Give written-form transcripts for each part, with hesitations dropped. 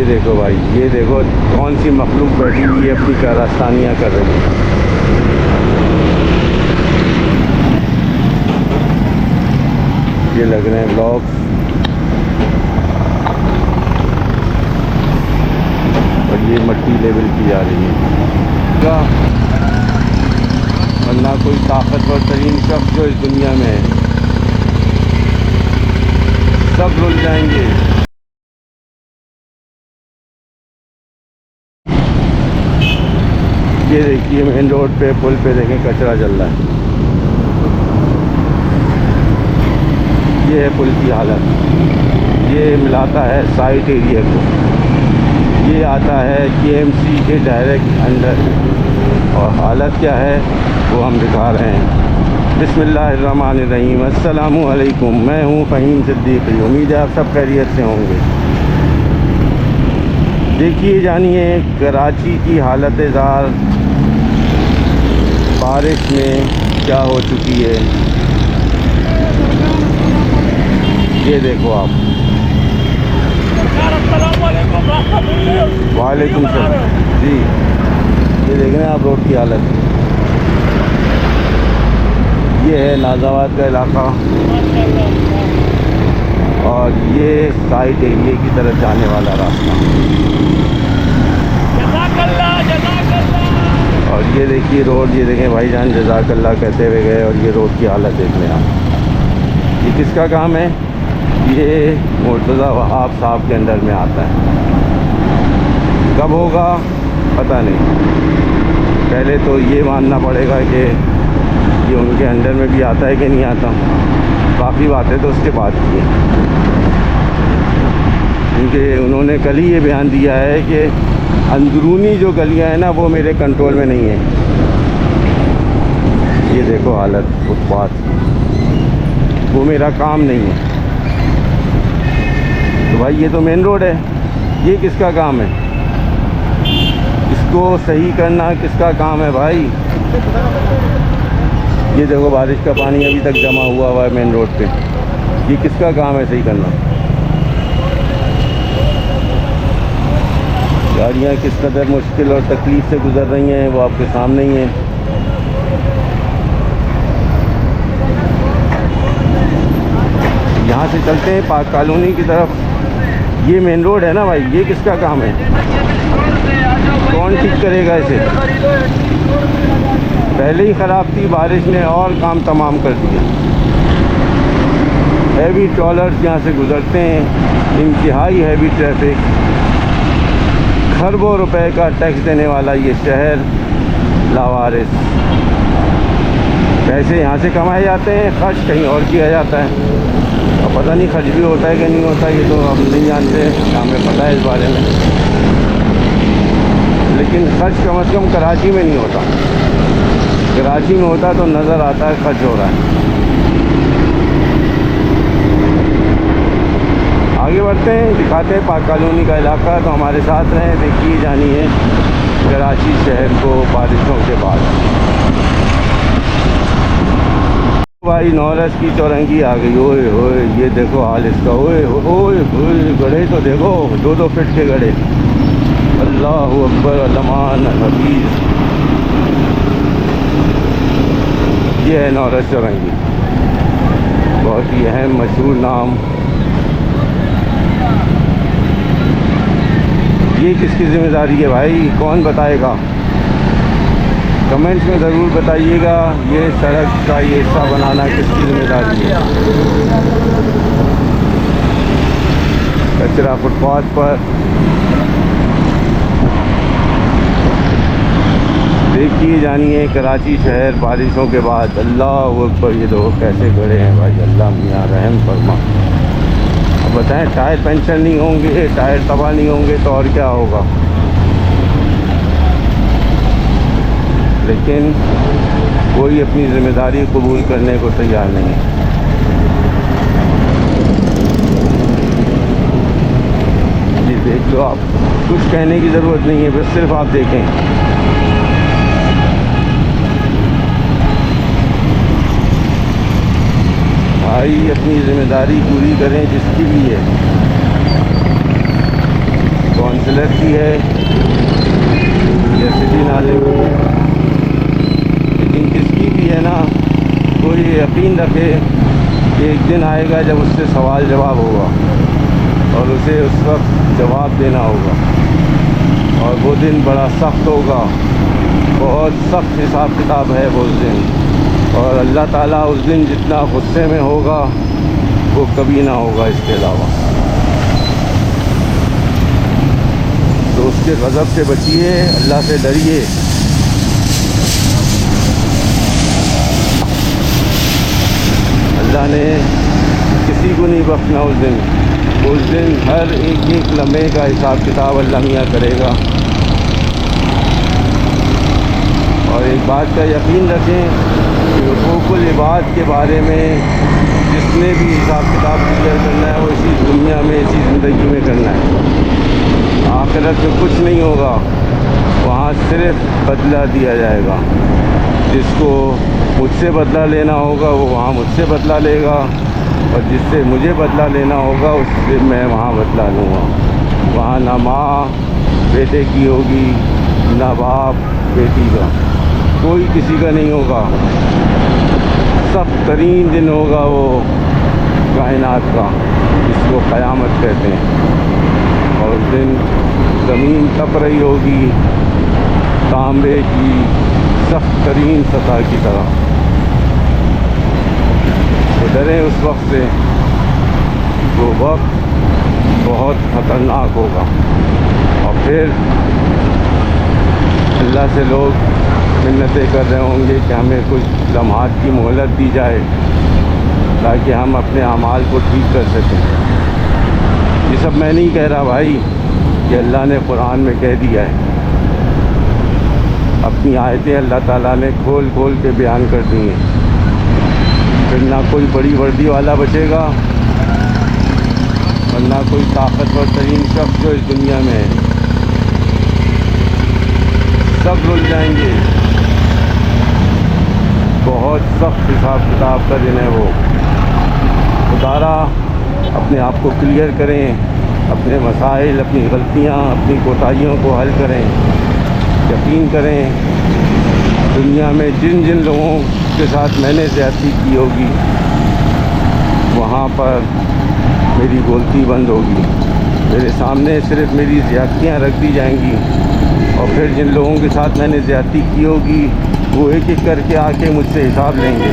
देखो भाई, ये देखो कौन सी मखलूक बैठी हुई है अपनी कारस्तानियाँ कर रही है। ये लग रहे हैं ब्लॉग्स, और ये मट्टी लेवल की जा रही है। वरना कोई ताकतवर तरीन शख्स जो इस दुनिया में है, सब रुल जाएंगे। ये देखिए मेन रोड पे, पुल पे देखें कचरा जल रहा है। ये है पुल की हालत। ये मिलाता है साइट एरिया को, ये आता है KMC के डायरेक्ट अंडर, और हालत क्या है वो हम दिखा रहे हैं। बिस्मिल्लाहिर्रहमानिर्रहीम। अस्सलामु अलैकुम। मैं हूँ फ़हीम सिद्दीकी। उम्मीद है आप सब खैरियत से होंगे। देखिए जानिए कराची की हालत ज़ार बारिश में क्या हो चुकी है। ये देखो आप। वालेकुम सलाम जी। ये देख रहे हैं आप रोड की हालत। ये है नाज़ाबाद का इलाका, और ये साइड एरिया की तरफ जाने वाला रास्ता। और ये देखिए रोड, ये देखें भाईजान जज़ाकल्लाह कहते हुए गए, और ये रोड की हालत देख लें आप। ये किसका काम है? ये मुर्तज़ा वहाब साहब के अंडर में आता है। कब होगा पता नहीं। पहले तो ये मानना पड़ेगा कि ये उनके अंडर में भी आता है कि नहीं आता। बाकी बातें तो उसके बाद की हैं, क्योंकि उन्होंने कल ही ये बयान दिया है कि अंदरूनी जो गलियां हैं ना वो मेरे कंट्रोल में नहीं है। ये देखो हालत फुटपाथ, वो मेरा काम नहीं है। तो भाई ये तो मेन रोड है, ये किसका काम है? इसको सही करना किसका काम है भाई? ये देखो बारिश का पानी अभी तक जमा हुआ है मेन रोड पे। ये किसका काम है सही करना? गाड़ियाँ किस कदर मुश्किल और तकलीफ़ से गुजर रही हैं वो आपके सामने ही है। यहाँ से चलते हैं पाक कॉलोनी की तरफ। ये मेन रोड है ना भाई, ये किसका काम है? कौन ठीक करेगा इसे? पहले ही ख़राब थी, बारिश ने और काम तमाम कर दिया। हैवी ट्रॉलर्स यहाँ से गुज़रते हैं, इंतहाई हैवी ट्रैफिक। खरबों रुपए का टैक्स देने वाला ये शहर लावारिस। पैसे यहाँ से कमाए जाते हैं, खर्च कहीं और किया जाता है। अब पता नहीं खर्च भी होता है कि नहीं होता, ये तो हम नहीं जानते, हमें पता है इस बारे में। लेकिन खर्च कम से कम कराची में नहीं होता। कराची में होता तो नज़र आता है खर्च हो रहा है। आगे बढ़ते हैं, दिखाते हैं पाक कॉलोनी का इलाका। तो हमारे साथ रहें, देखिए जानिए कराची शहर को बारिशों के बाद। भाई नौरस की चौरंगी आ गई। ओए ओए ये देखो हाल इसका। ओए ओए ओए गड्ढे तो देखो, 2-2 फीट के गड्ढे। अल्लाह अकबर अल्लामान हफीज़। ये है नौरस चौरंगी, बहुत ही अहम मशहूर नाम। ये किसकी ज़िम्मेदारी है भाई? कौन बताएगा? कमेंट्स में ज़रूर बताइएगा। ये सड़क का ये हिस्सा बनाना किसकी ज़िम्मेदारी है? कचरा फुटपाथ पर। देखिए जानिए कराची शहर बारिशों के बाद। अल्लाह अकबर, ये दो कैसे गड़े हैं भाई। अल्लाह मियाँ रहम फरमा। अब बताएं, टायर पंचर नहीं होंगे, टायर तबाह नहीं होंगे तो और क्या होगा? लेकिन कोई अपनी ज़िम्मेदारी कबूल करने को तैयार नहीं है। ये देख लो आप, कुछ कहने की ज़रूरत नहीं है, बस सिर्फ आप देखें। भाई अपनी ज़िम्मेदारी पूरी करें जिसकी भी है। कौन कलर की है या सिटी नाले की है, लेकिन किसकी भी है ना, कोई यकीन रखे कि एक दिन आएगा जब उससे सवाल जवाब होगा और उसे उस वक्त जवाब देना होगा, और वो दिन बड़ा सख्त होगा, बहुत सख्त हिसाब किताब है वो उस दिन। और अल्लाह ताला उस दिन जितना गुस्से में होगा वो कभी ना होगा इसके अलावा। तो उसके गज़ब से बचिए, अल्लाह से डरिए। अल्लाह ने किसी को नहीं बख्शना उस दिन। उस दिन हर एक एक लम्हे का हिसाब किताब अल्लाह मियाँ करेगा। और एक बात का यकीन रखें कि हुकूकुल इबाद के बारे में जिसने भी हिसाब किताब क्लियर करना है वो इसी दुनिया में, इसी ज़िंदगी में करना है। आखिरत में कुछ नहीं होगा, वहाँ सिर्फ बदला दिया जाएगा। जिसको मुझसे बदला लेना होगा वो वहाँ मुझसे बदला लेगा, और जिससे मुझे बदला लेना होगा उससे मैं वहाँ बदला लूँगा। वहाँ ना माँ बेटे की होगी, ना बाप बेटी का, कोई किसी का नहीं होगा। सख्त तरीन दिन होगा वो कायनात का, जिसको क़यामत कहते हैं। और उस दिन ज़मीन तप रही होगी तांबे की सख्त तरीन सतह की तरह। तो डरें उस वक्त से, वो वक्त बहुत ख़तरनाक होगा। और फिर अल्लाह से लोग मिन्नतें कर रहे होंगे कि हमें कुछ लम्हात की मोहलत दी जाए ताकि हम अपने अमाल को ठीक कर सकें। ये सब मैं नहीं कह रहा भाई, ये अल्लाह ने कुरान में कह दिया है। अपनी आयतें अल्लाह ताला ने खोल खोल के बयान कर दी हैं। फिर ना कोई बड़ी वर्दी वाला बचेगा और ना कोई ताकतवर तरीन शख्स जो इस दुनिया में है। सब रुल जाएंगे। बहुत सख्त हिसाब किताब का दिन है वो। खुदारा अपने आप को क्लियर करें, अपने मसाइल, अपनी गलतियाँ, अपनी कोताहियों को हल करें। यकीन करें दुनिया में जिन जिन लोगों के साथ मैंने ज़्यादती की होगी वहाँ पर मेरी बोलती बंद होगी। मेरे सामने सिर्फ मेरी ज़्यादतियाँ रख दी जाएंगी, और फिर जिन लोगों के साथ मैंने ज़्यादती की होगी वो एक एक करके आके मुझसे हिसाब लेंगे।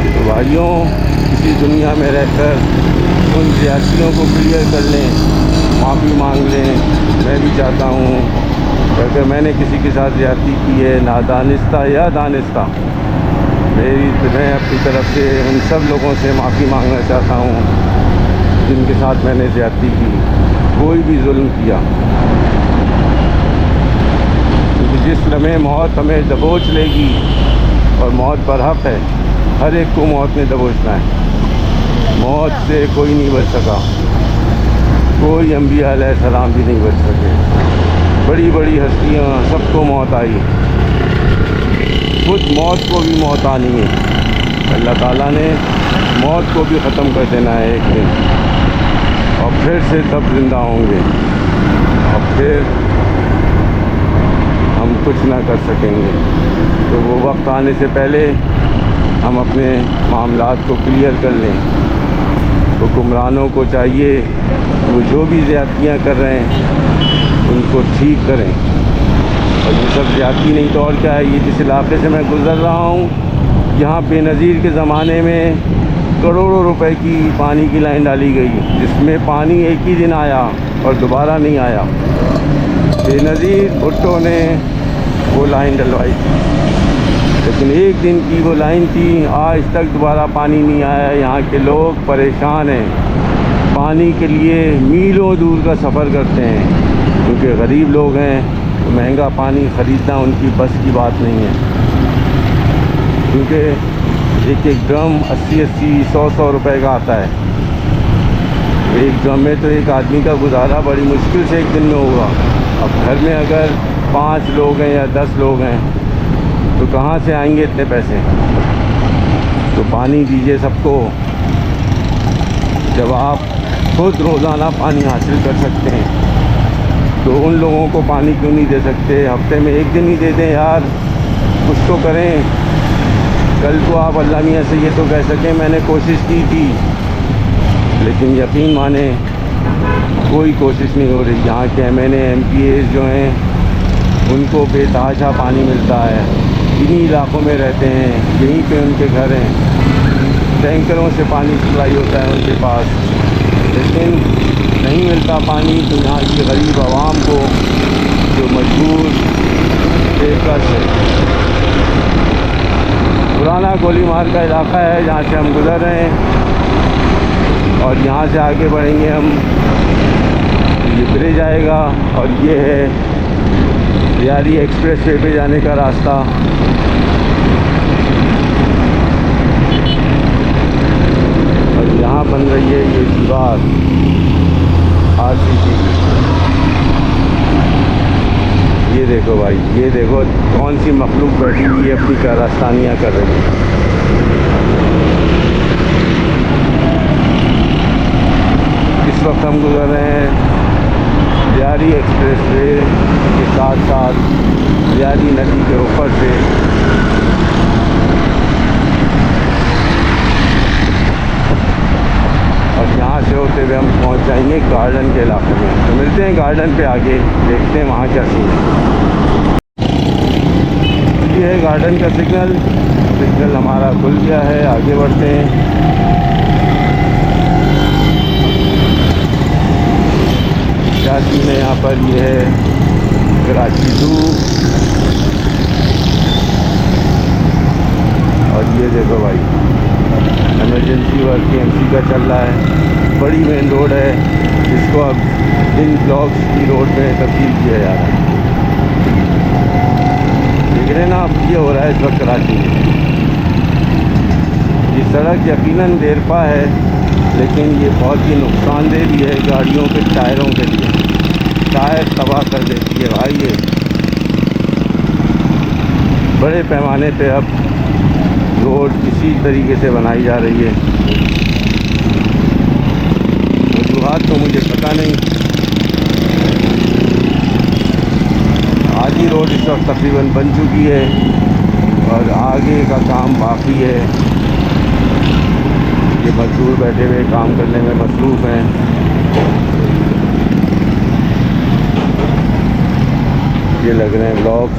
तो भाइयों, इसी दुनिया में रहकर उन ज़्यादतियों को क्लियर कर लें, माफ़ी मांग लें। मैं भी चाहता हूँ कि अगर मैंने किसी के साथ ज़्यादती की है, नादानिस्ता या दानिस्ता, मैं अपनी तरफ से उन सब लोगों से माफ़ी मांगना चाहता हूँ जिनके साथ मैंने ज़्यादती की, कोई भी जुल्म किया। क्योंकि जिस लम्हे मौत हमें दबोच लेगी, और मौत बरहक़ है, हर एक को मौत ने दबोचना है। मौत से कोई नहीं बच सका, कोई अंबिया अलैहिस्सलाम भी नहीं बच सके। बड़ी बड़ी हस्तियाँ सबको मौत आई, खुद मौत को भी मौत आनी है। अल्लाह ताला ने मौत को भी ख़त्म कर देना है एक दिन, और फिर से तब ज़िंदा होंगे, और फिर हम कुछ ना कर सकेंगे। तो वो वक्त आने से पहले हम अपने मामलात को क्लियर कर लें। हुक्मरानों को चाहिए वो जो भी ज़्यादतियाँ कर रहे हैं उनको ठीक करें। और ये सब ज़्यादती नहीं तो और क्या है। ये जिस इलाके से मैं गुज़र रहा हूँ, यहाँ बेनज़ीर के ज़माने में करोड़ों रुपए की पानी की लाइन डाली गई, जिसमें पानी एक ही दिन आया और दोबारा नहीं आया। बेनज़ीर भुट्टो ने वो लाइन डलवाई, लेकिन एक दिन की वो लाइन थी, आज तक दोबारा पानी नहीं आया। यहाँ के लोग परेशान हैं, पानी के लिए मीलों दूर का सफ़र करते हैं, क्योंकि गरीब लोग हैं। तो महंगा पानी ख़रीदना उनकी बस की बात नहीं है, क्योंकि एक एक ड्रम 80-80, 100-100 रुपए का आता है। एक ड्रम में तो एक आदमी का गुजारा बड़ी मुश्किल से एक दिन में होगा। अब घर में अगर 5 लोग हैं या 10 लोग हैं तो कहाँ से आएंगे इतने पैसे। तो पानी दीजिए सबको। जब आप खुद रोज़ाना पानी हासिल कर सकते हैं, तो उन लोगों को पानी क्यों नहीं दे सकते? हफ्ते में एक दिन ही दे दें यार, कुछ तो करें। कल को आप अल्लाह मियाँ से ये तो कह सकें मैंने कोशिश की थी, लेकिन यकीन माने कोई कोशिश नहीं हो रही। यहाँ के MNA MPAs जो हैं उनको बेतहाशा पानी मिलता है, इन्हीं इलाक़ों में रहते हैं, यहीं पे उनके घर हैं, टैंकरों से पानी सप्लाई होता है उनके पास, लेकिन नहीं मिलता पानी। तो यहाँ की गरीब आवाम को जो मजबूर बेकस है। पुराना गोलीमार का इलाक़ा है जहाँ से हम गुज़र रहे हैं, और यहाँ से आगे बढ़ेंगे हम, ये ब्रिज आएगा और ये है रियारी एक्सप्रेसवे पे जाने का रास्ता। और यहाँ बन रही है ये दीवार RCC की। ये देखो भाई, ये देखो कौन सी मखलूक बैठी हुई है अपनी कारस्तानियाँ कर रही है। इस वक्त हम गुजर रहे हैं रियारी एक्सप्रेसवे के साथ साथ रियारी नदी के ऊपर से। और यहाँ से होते हुए हम पहुँच जाएंगे गार्डन के इलाके में। तो मिलते हैं गार्डन पे आगे, देखते हैं वहाँ क्या सीन है। ये है गार्डन का सिग्नल हमारा खुल गया है, आगे बढ़ते हैं। क्या सीन है यहाँ पर? ये है कराची ज़ू, और ये देखो भाई इमरजेंसी वर्क KMC का चल रहा है। बड़ी मेन रोड है जिसको अब इन ब्लॉक्स की रोड में तब्दील किया जा रहा है। देख रहे हैं ना आप, ये हो रहा है इस वक्त कराची में। ये सड़क यकीनन देरपा है, लेकिन ये बहुत ही नुकसानदेह भी है गाड़ियों के टायरों के लिए। टायर तबाह कर देती है भाई ये। बड़े पैमाने पे अब रोड इसी तरीके से बनाई जा रही है। वजूहात तो मुझे पता नहीं। आधी रोड इस वक्त तकरीबन बन चुकी है और आगे का काम बाकी है। ये मजदूर बैठे हुए काम करने में मसरूफ़ हैं। ये लग रहे हैं ब्लॉक्स,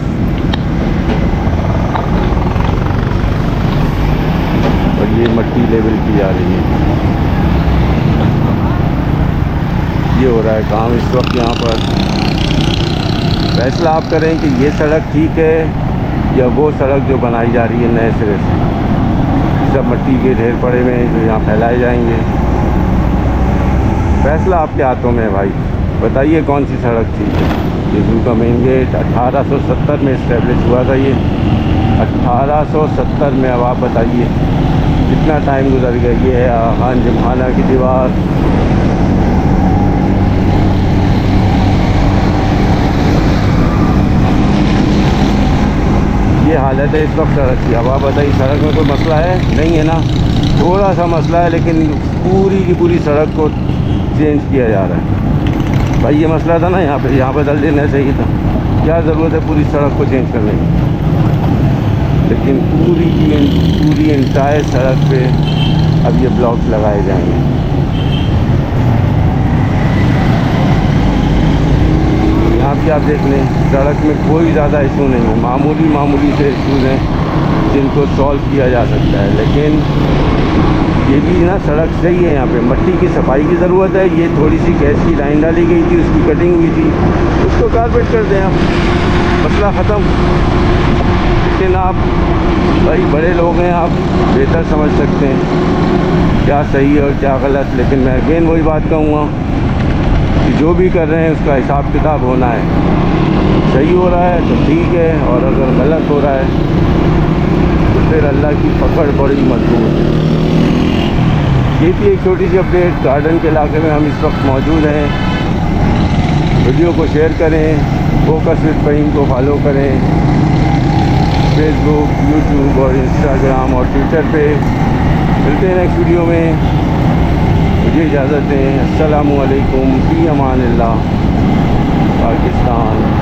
और ये मट्टी लेवल की जा रही है। ये हो रहा है काम इस वक्त यहाँ पर। फैसला आप करें कि ये सड़क ठीक है या वो सड़क जो बनाई जा रही है नए सिरे से। सब मट्टी के ढेर पड़े हुए हैं जो यहाँ फैलाए जाएंगे। फैसला आपके हाथों में है भाई, बताइए कौन सी सड़क ठीक है। ये ज़ू का मेन गेट 1870 में इस्टेब्लिश हुआ था। ये 1870 में, अब आप बताइए कितना टाइम गुजर गया। ये है खान जिमखाना की दीवार। ये हालत है इस वक्त सड़क की। अब आप बताइए सड़क में कोई मसला है? नहीं है ना, थोड़ा सा मसला है, लेकिन पूरी की पूरी सड़क को चेंज किया जा रहा है। भाई ये मसला था ना यहाँ पे बदल देना चाहिए था। क्या ज़रूरत है पूरी सड़क को चेंज करने की? लेकिन पूरी इंटायर सड़क पे अब ये ब्लॉक्स लगाए जाएंगे। यहाँ भी आप देख लें, सड़क में कोई ज़्यादा इशू नहीं है, मामूली से इशूज़ हैं जिनको सॉल्व किया जा सकता है। लेकिन ये भी ना सड़क सही है, यहाँ पे मट्टी की सफाई की ज़रूरत है। ये थोड़ी सी गैस की लाइन डाली गई थी, उसकी कटिंग हुई थी, उसको कारपेट कर दें आप, मसला ख़त्म। लेकिन आप भाई बड़े लोग हैं, आप बेहतर समझ सकते हैं क्या सही है और क्या गलत। लेकिन मैं अगेन वही बात कहूँगा कि जो भी कर रहे हैं उसका हिसाब किताब होना है। सही हो रहा है तो ठीक है, और अगर गलत हो रहा है तो फिर अल्लाह की पकड़ बड़ी मजबूत है। ये थी एक छोटी सी अपडेट। गार्डन के इलाके में हम इस वक्त मौजूद हैं। वीडियो को शेयर करें, फोकस विद फ़हीम को फॉलो करें फेसबुक, यूट्यूब और इंस्टाग्राम और ट्विटर पे। मिलते हैं नेक्स्ट वीडियो में। मुझे इजाज़त दें। अस्सलामु अलैकुम फ़ी अमानिल्लाह। पाकिस्तान।